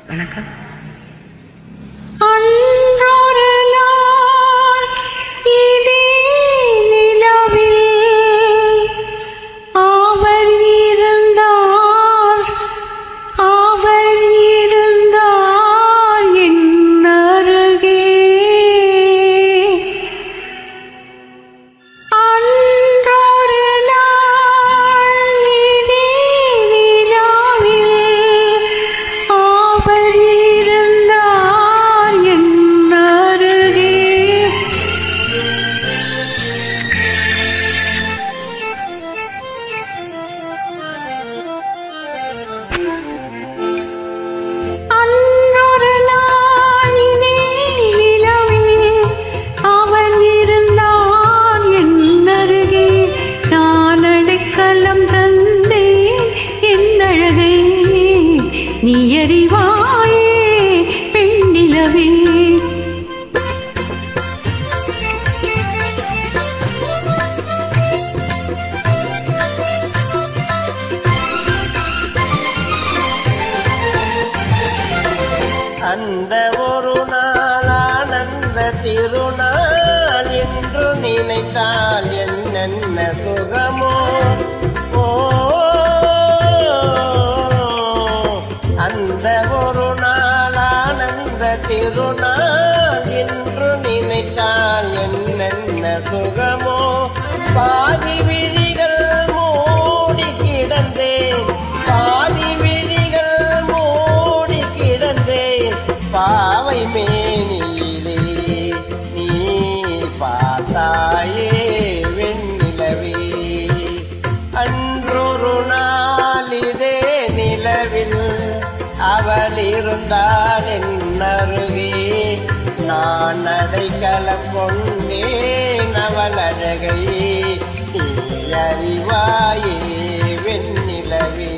வணக்கம். நீ அறிவாயே பெண்ணிலவே. அந்த ஒரு நாள் ஆனந்த திருநாள் என்று நினைத்தால் என்னென்ன சுகமோ. அந்த ஒரு நாள் ஆனந்த திருநாள் என்று நினைத்தால் என்னென்ன சுகமோ. பாதி விழிகள் மூடி கிடந்தேன், பாதி விழிகள் மூடி கிடந்தேன், பாவை மேனியிலே நீ பார்த்தாயே வெண்ணிலவே. அன்றொரு நாள் இதே நிலவில் அவள் இருந்தால் என் அருகே, நான் அடைக்கலம் கொண்டேன் அவள் அழகை. நீ அறிவாயே வெண்ணிலவே.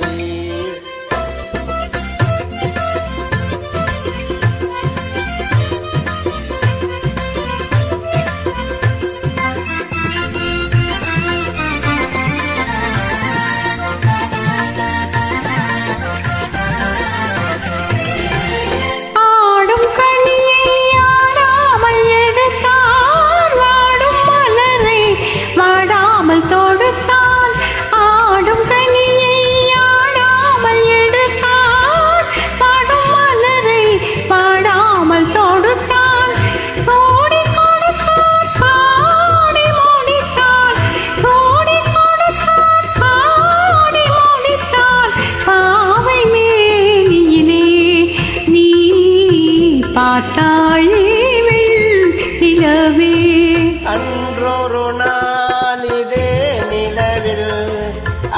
அன்றொரு நாள் இதே நிலவில்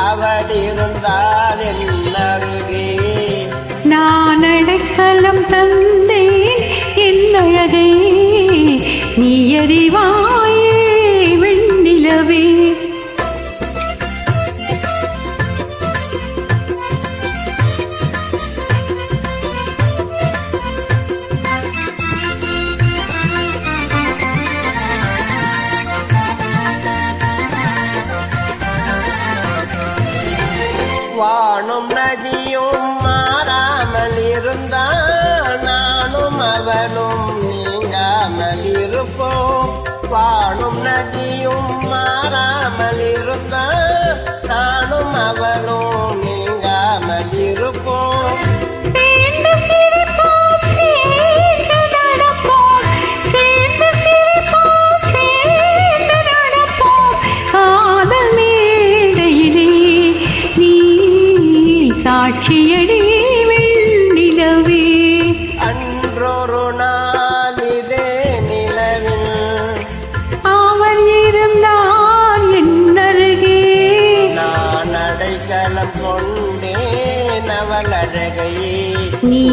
அவள் இருந்தால் என் அருகே, நான் அடைக்கலம் தந்தேன் என் அழகை. நீ அறிவாயே வெண்ணிலவே. வானும் நதியும் மாறாமல் இருந்தால் நானும் அவனும் நீங்காமல் இருப்போம். வானும் நதியும் மாறாமல் இருந்தால் நானும் அவனும் நீங்காமல் இருப்போம். சாட்சியடி வெண்ணிலவே. அன்றொரு நாள் இதே நிலவில் அவன் இருந்தான் என் அருகே, நான் அடைக்கலம் கொண்டேன் அவள் அழகையே. நீ